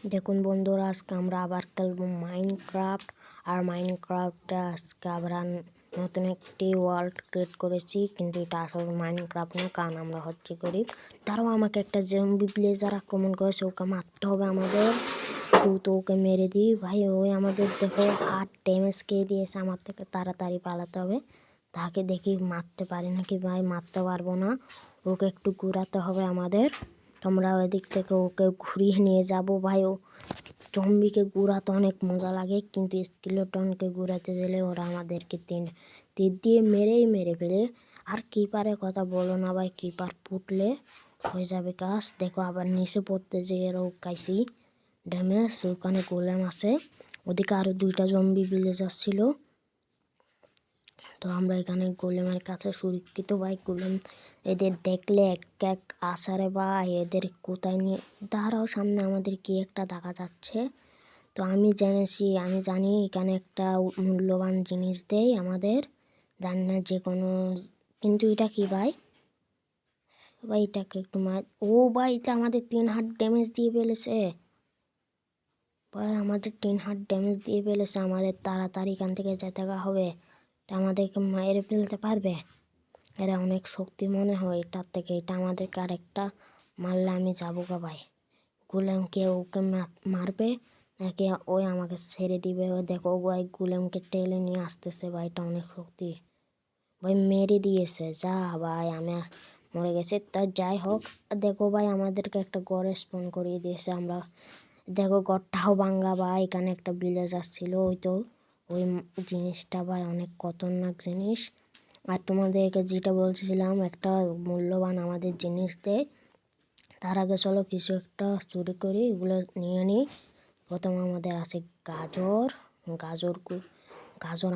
দেখুন বন্ধুরা, আজকে আমরা আবার খেলবো মাইনক্রাফট। আর মাইনক্রাফটে আজকে আবার নতুন একটি ওয়ার্ল্ড ক্রিয়েট করেছি, কিন্তু এটা আসলে মাইনক্রাফট না, কারণ আমরা হচ্ছে করি। তারাও আমাকে একটা জম্বি ব্লেজার আক্রমণ করেছে, ওকে মারতে হবে আমাদের। দ্রুত ওকে মেরে দিই ভাই। ওই আমাদের দেখো 8 ড্যামেজ খেয়ে দিয়েছে, আমার থেকে তাড়াতাড়ি পালাতে হবে। তাকে দেখি মারতে পারি নাকি। ভাই মারতে পারবো না, ওকে একটু ঘুরাতে হবে আমাদের। আমরা ওই দিক থেকে ওকে ঘুরিয়ে নিয়ে যাব ভাই। ও জম্বিকে ঘুরাতে অনেক মজা লাগে, কিন্তু স্কেলেটনকে ঘুরাতে গেলে ওরা আমাদেরকে তীর দিয়ে মেরে ফেলে। আর কিপারের কথা বলো না ভাই, কিপার ফুটলে হয়ে যাবে কাজ। দেখো আবার নিচে পড়তে যেয়ে রোকাইছি ড্যামেজ। ওখানে গোলেম আছে, ওদিকে আরো 2টা জম্বি ভিলেজার ছিল। তো আমরা এখানে গোলেমের কাছে সুরক্ষিত ভাই। গোলেম এদের দেখলে এক এক আসারে ভাই, এদের কোথায় নিয়ে দাঁড়াও। সামনে আমাদের কি একটা দেখা যাচ্ছে। তো আমি জানি এখানে একটা মূল্যবান জিনিস দেয় আমাদের, জানি না যে কোনো। কিন্তু এটা কি ভাই? ভাই এটাকে একটু ও ভাই, এটা আমাদের 3 হার্ট ড্যামেজ দিয়ে ফেলেছে ভাই। আমাদের 3 হার্ট ড্যামেজ দিয়ে ফেলেছে। আমাদের তাড়াতাড়ি এখান থেকে যেতে হবে। আমাদেরকে মেরে ফেলতে পারবে। এরা অনেক শক্তি মনে হয় এটার থেকে। এটা আমাদেরকে আরেকটা মারলে আমি যাবো গা ভাই। গুলেমকে ওকে মারবে নাকি ওই আমাকে ছেড়ে দিবে? ও দেখো ভাই, গুলেমকে টেলে নিয়ে আসতেছে ভাই। এটা অনেক শক্তি ভাই, মেরে দিয়েছে। যা ভাই, আমি মরে গেছে। তা যাই হোক, দেখো ভাই আমাদেরকে একটা গড় স্পন করিয়ে দিয়েছে। আমরা দেখো গড়টাও ভাঙ্গা ভাই। এখানে একটা ভিলেজার ছিল, ওই জিনিসটা ভাই অনেক খতরনাক জিনিস। আর তোমাদেরকে যেটা বলছিলাম, একটা মূল্যবান আমাদের জিনিস দেয়। তার আগে চলো কিছু একটা চুরি করি, এগুলো নিয়ে নিই। প্রথম আমাদের আছে গাজর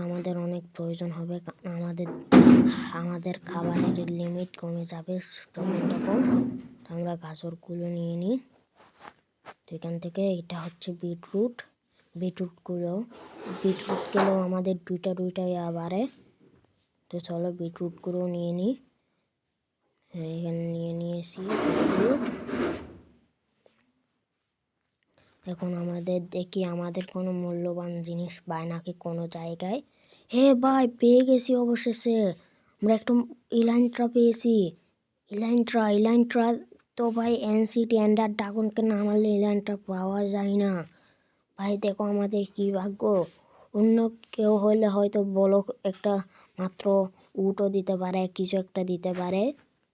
আমাদের অনেক প্রয়োজন হবে। আমাদের খাবারের লিমিট কমে যাবে তখন আমরা গাজরগুলো নিয়ে নিই। তো এখান থেকে এটা হচ্ছে বিটরুট খেলেও আমাদের দুইটা বাড়ে। তো চলো বিটরুটগুলো নিয়ে নিই। এখানে নিয়ে নিয়েছি বিটরুট। এখন আমাদের দেখি আমাদের কোনো মূল্যবান জিনিস পাই নাকি কোনো জায়গায়। হে ভাই, পেয়ে গেছি অবশেষে। আমরা একটা ইলান্ট্রা পেয়েছি। ইলান্ট্রা তো ভাই এনসিটি এন্ডার ড্রাগনকে না মারলে ইলান্ট্রা পাওয়া যায় না ভাই। দেখো আমাদের কি ভাগ্য। অন্য কেউ হলে হয়তো বলো একটা মাত্র উটও দিতে পারে, কিছু একটা দিতে পারে।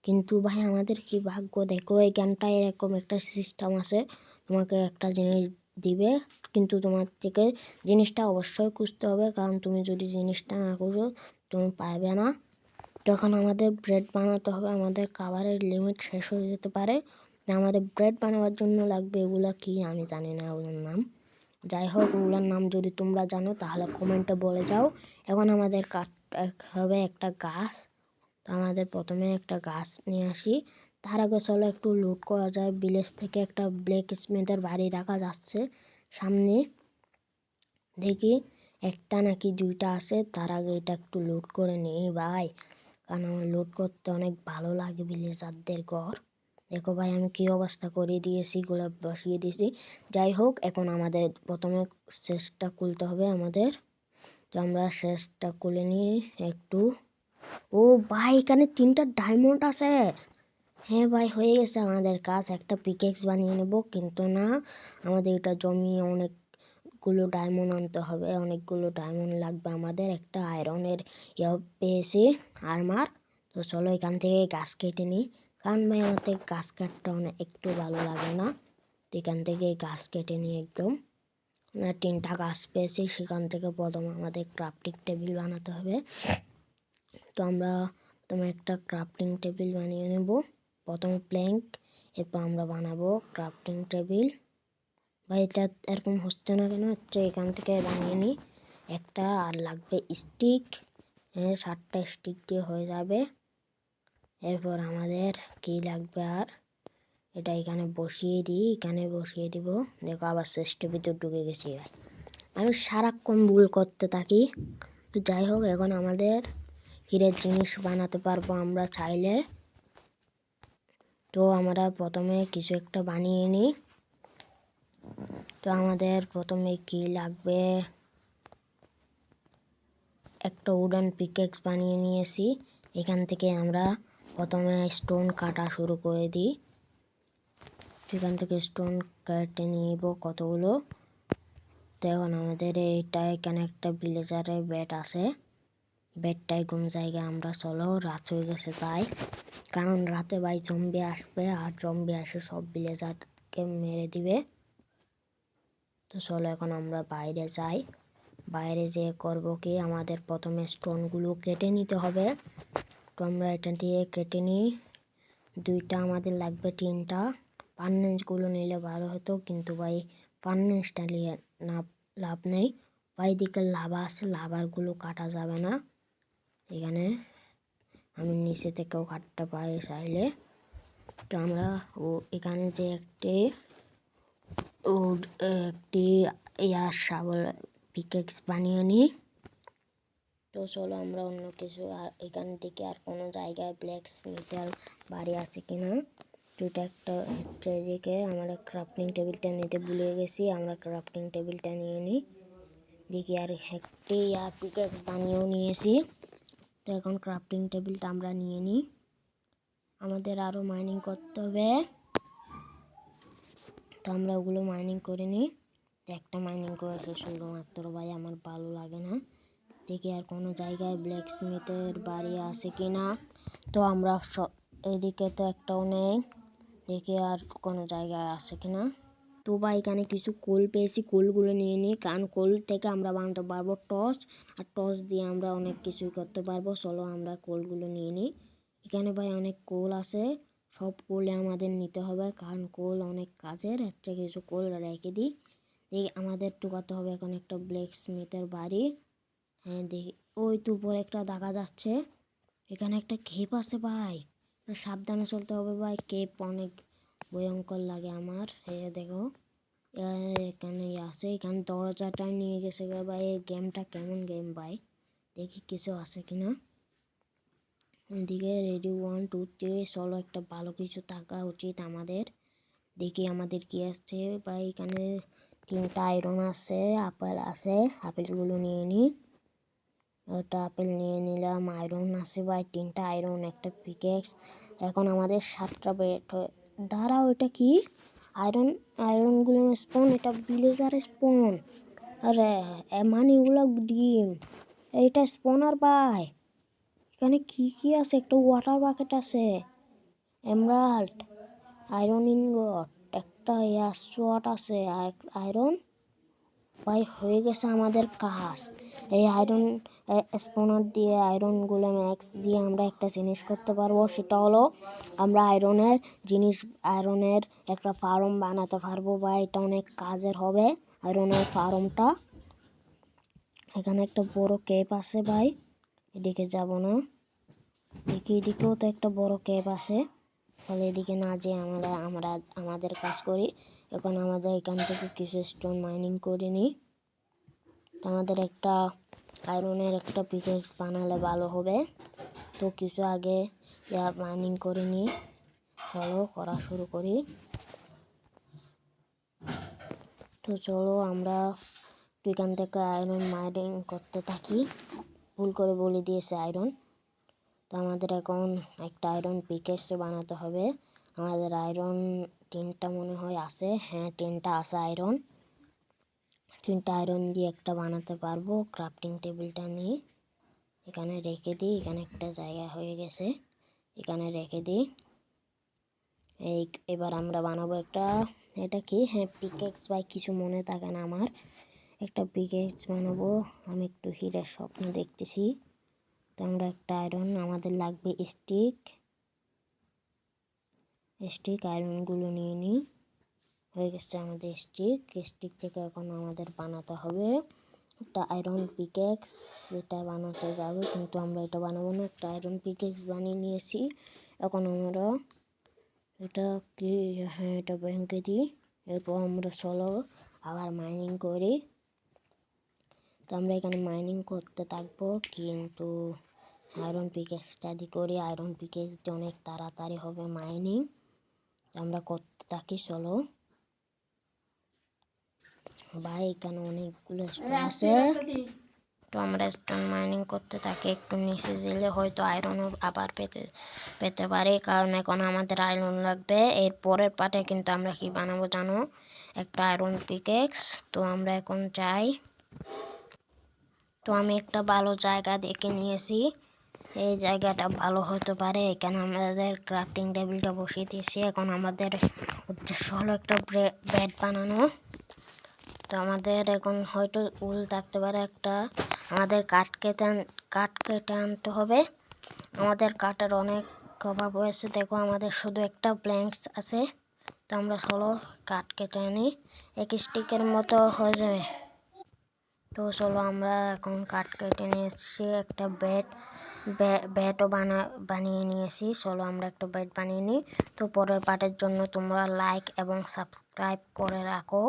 কিন্তু ভাই আমাদের কি ভাগ্য। দেখো এই গেমটায় এরকম একটা সিস্টেম আছে, তোমাকে একটা জিনিস দিবে, কিন্তু তোমার থেকে জিনিসটা অবশ্যই খুঁজতে হবে, কারণ তুমি যদি জিনিসটা না খুঁজো তুমি পাবে না। তখন আমাদের ব্রেড বানাতে হবে। আমাদের খাবারের লিমিট শেষ হয়ে যেতে পারে। আমাদের ব্রেড বানাবার জন্য লাগবে এগুলা কি আমি জানি না ওগুলোর নাম। যাই হোক, ওগুলোর নাম যদি তোমরা জানো তাহলে কমেন্টে বলে যাও। এখন আমাদের কাটতে হবে একটা গাছ। তো আমাদের প্রথমে একটা গাছ নিয়ে আসি। তার আগে চলো একটু লুট করা যায়। ভিলেজ থেকে একটা ব্ল্যাক স্মিথের বাড়ি দেখা যাচ্ছে সামনে। দেখি একটা নাকি 2টা আছে। তার আগে এটা একটু লুট করে নিই ভাই, কারণ আমার লুট করতে অনেক ভালো লাগে ভিলেজারদের ঘর। দেখো ভাই আমি কি অবস্থা করে দিয়েছি, গুলো বসিয়ে দিয়েছি। যাই হোক, এখন আমাদের প্রথমে শেষটা খুলতে হবে আমাদের। তো আমরা শেষটা খুলে নিই একটু। ও ভাই, এখানে 3টা ডায়মন্ড আছে। হ্যাঁ ভাই, হয়ে গেছে আমাদের কাজ। একটা পিকেক্স বানিয়ে নেব, কিন্তু না, আমাদের এটা জমিয়ে অনেকগুলো ডায়মন্ড আনতে হবে। অনেকগুলো ডায়মন্ড লাগবে আমাদের। একটা আয়রনের পেয়েছি, আর্মার। তো চলো এখান থেকে গাছ কেটে নিই, কারণ ভাই আমাদের গাছ কাটতে একটু ভালো লাগে না। তো এখান থেকে গাছ কেটে নিই একদম। 3টা গাছ পেয়েছি, সেখান থেকে প্রথম আমাদের ক্রাফটিং টেবিল বানাতে হবে। তো আমরা প্রথমে একটা ক্রাফটিং টেবিল বানিয়ে নেব। প্রথমে প্ল্যাঙ্ক, এরপর আমরা বানাবো ক্রাফটিং টেবিল। ভাই এটা এরকম হচ্ছে না কেন? হচ্ছে, এখান থেকে বানিয়ে নিই একটা। আর লাগবে স্টিক। হ্যাঁ, 7টা স্টিক দিয়ে হয়ে যাবে। এরপর আমাদের কি লাগবে আর, এটা এখানে বসিয়ে দিই। এখানে বসিয়ে দিব। দেখো আবার চেষ্টের ভিতর ঢুকে গেছি ভাই। আমি সারাক্ষণ ভুল করতে থাকি। তো যাই হোক, এখন আমাদের হীরের জিনিস বানাতে পারবো আমরা চাইলে। তো আমরা প্রথমে কিছু একটা বানিয়ে নিই। তো আমাদের প্রথমে কি লাগবে, একটা উডেন পিকেক্স বানিয়ে নিয়েছি। এখান থেকে আমরা প্রথমে স্টোন কাটা শুরু করে দিই। এখান থেকে স্টোন কেটে নিব কতগুলো। তো এখন আমাদের এইটা এখানে একটা ভিলেজারের বেড আছে, বেডটাই কোন জায়গায় আমরা চলো, রাত হয়ে গেছে তাই, কারণ রাতে ভাই জম্বি আসবে আর জম্বি আসে সব ভিলেজারকে মেরে দিবে। তো চলো এখন আমরা বাইরে যাই। বাইরে যেয়ে করবো কি, আমাদের প্রথমে স্টোনগুলো কেটে নিতে হবে। তো আমরা এটা দিয়ে কেটে নিই। দুইটা আমাদের লাগবে, তিনটা। ফার্নেসগুলো নিলে ভালো হতো, কিন্তু ভাই ফার্নেসটা নিয়ে লাভ নেই। ভাই দিকে লাভা আছে, লাভারগুলো কাটা যাবে না। এখানে আমি নিচে থেকেও কাটতে পারি চাইলে। তো আমরা এখানে যে একটি ইয়ার শাবল পিকেক্স বানিয়ে নিই। তো চলো আমরা অন্য কিছু, আর এখান থেকে আর কোনো জায়গায় ব্ল্যাক স্মিথের বাড়ি আছে কিনা। তো এটা একটা হচ্ছে, এদিকে আমরা ক্রাফটিং টেবিলটা নিতে ভুলে গেছি, আমরা ক্রাফটিং টেবিলটা নিয়ে নিই। দেখি আর একটি ইয়ার পিকেক্স বানিয়েও নিয়েছি। তো এখন ক্রাফটিং টেবিলটা আমরা নিয়ে নিই। আমাদের আরও মাইনিং করতে হবে, তো আমরা ওগুলো মাইনিং করে নিই। একটা মাইনিং করেছে শুধুমাত্র, ভাই আমার ভালো লাগে না। দেখি আর কোনো জায়গায় ব্ল্যাক স্মিথের বাড়ি আছে কি না। তো আমরা এদিকে তো একটাও নেই, দেখি আর কোনো জায়গায় আছে কি না। তো ভাই এখানে কিছু কোল পেয়েছি, কোলগুলো নিয়ে নিই, কারণ কোল থেকে আমরা বানাতে পারবো টর্চ, আর টর্চ দিয়ে আমরা অনেক কিছুই করতে পারবো। চলো আমরা কোলগুলো নিয়ে নিই। এখানে ভাই অনেক কোল আছে, সব কোলে আমাদের নিতে হবে, কারণ কোল অনেক কাজের। একটা কিছু কোল রেখে দিই। দেখি আমাদের টুকাতে হবে এখন একটা ব্ল্যাক স্মিথের বাড়ি। হ্যাঁ দেখি, ওই তো উপরে একটা দেখা যাচ্ছে। এখানে একটা কেপ আছে ভাই, সাবধানে চলতে হবে ভাই, কেপ অনেক ভয়ঙ্কর লাগে আমার। দেখো এখানে আছে, এখানে দরজাটা নিয়ে গেছে ভাই। এই গেমটা কেমন গেম ভাই, দেখি কিছু আছে কিনা। এদিকে রেডি 1 2 3, চলো একটা ভালো কিছু থাকা উচিত আমাদের। দেখি আমাদের কি আছে ভাই, এখানে 3টা আয়রন আছে, আপেল আছে, আপেলগুলো নিয়ে নিই। ওটা আপেল নিয়ে নিলাম, আয়রন আছে ভাই 3টা আয়রন, একটা পিকেক্স। এখন আমাদের 7টা বেড। দাঁড়াও, এটা কি আয়রনগুলো স্পন, এটা ভিলেজার স্পন। আরে মানে এগুলো ডিম, এইটা স্পনার ভাই। এখানে কি কি আছে, একটা ওয়াটার বাকেট আছে, এমরাল্ড, আয়রন ইনগট, একটা ইয়ারশট আছে, আর আয়রন। ভাই হয়ে গেছে আমাদের কাজ। এই আয়রন স্পনার দিয়ে, আয়রনগুলো ম্যাক্স দিয়ে আমরা একটা জিনিস করতে পারবো, সেটা হলো আমরা আয়রনের একটা ফার্ম বানাতে পারবো। বা এটা অনেক কাজের হবে আয়রনের ফার্মটা। এখানে একটা বড় কেপ আছে ভাই, এদিকে যাব না, এদিকেও তো একটা বড় কেপ আছে। ফলে এদিকে না যে আমরা আমাদের কাজ করি। এখন আমাদের এখান থেকে কিছু স্টোন মাইনিং করে নিই। আমাদের একটা আয়রনের একটা পিকেক্স বানালে ভালো হবে। তো কিছু আগে মাইনিং করে নিই, চলো করা শুরু করি। তো চলো আমরা এখান থেকে আয়রন মাইনিং করতে থাকি। ভুল করে বলে দিয়েছে আয়রন। তো আমাদের এখন একটা আয়রন পিকেক্স বানাতে হবে। আমাদের আয়রন 3টা মনে হয় আছে, হ্যাঁ 3টা আছে আয়রন। 3টা আয়রন দিয়ে একটা বানাতে পারবো। ক্রাফটিং টেবিলটা নিয়ে এখানে রেখে দিই, এখানে একটা জায়গা হয়ে গেছে, এখানে রেখে দিই। এবার আমরা বানাবো একটা, এটা কি, হ্যাঁ পিকেক্স ভাই, কিছু মনে থাকে না আমার। একটা পিকেক্স বানাবো, আমি একটু হিরের স্বপ্ন দেখতেছি। তো আমরা একটা আয়রন, আমাদের লাগবে স্টিক আয়রনগুলো নিয়ে নিই। হয়ে গেছে আমাদের স্টিক থেকে এখন আমাদের বানাতে হবে একটা আয়রন পিকেক্স। এটা বানাতে যাবে, কিন্তু আমরা এটা বানাবো না, একটা আয়রন পিকেক্স বানিয়ে নিয়েছি। এখন আমরা এটা কি, হ্যাঁ এটা ব্যাংকে দিই। এরপর আমরা চলো আবার মাইনিং করি। তো আমরা এখানে মাইনিং করতে থাকবো, কিন্তু আয়রন পিকেক্সটা দিয়ে করি। আয়রন পিকেক্স অনেক তাড়াতাড়ি হবে মাইনিং, আমরা করতে থাকি। চলো ভাই এখানে অনেকগুলো স্টোন আছে। তো আমরা স্টোন মাইনিং করতে থাকি, একটু নিচে গেলে হয়তো আয়রনও আবার পেতে পারি, কারণ এখন আমাদের আয়রন লাগবে। এর পরের পার্টে কিন্তু আমরা কি বানাবো জানো, একটা আয়রন পিকেক্স। তো আমরা এখন যাই। তো আমি একটা ভালো জায়গা দেখে নিয়েছি, এই জায়গাটা ভালো হতে পারে। এখানে আমাদের ক্রাফটিং টেবিলটা বসিয়ে দিয়েছি। এখন আমাদের উদ্দেশ্য হলো একটা বেড বানানো। তো আমাদের এখন হয়তো উল থাকতে পারে একটা, আমাদের কাঠ কেটে আনতে হবে। আমাদের কাঠের অনেক অভাব হয়েছে, দেখো আমাদের শুধু একটা প্ল্যাঙ্কস আছে। তো আমরা চলো কাঠ কেটে আনি, এক স্টিকের মতো হয়ে যাবে। তো চলো আমরা এখন কাঠ কেটে নিয়েছি, একটা বেডও বানিয়ে নিয়েছি। চলো আমরা একটা বেড বানিয়ে নিই। তো পরের পার্টের জন্য তোমরা লাইক এবং সাবস্ক্রাইব করে রাখো।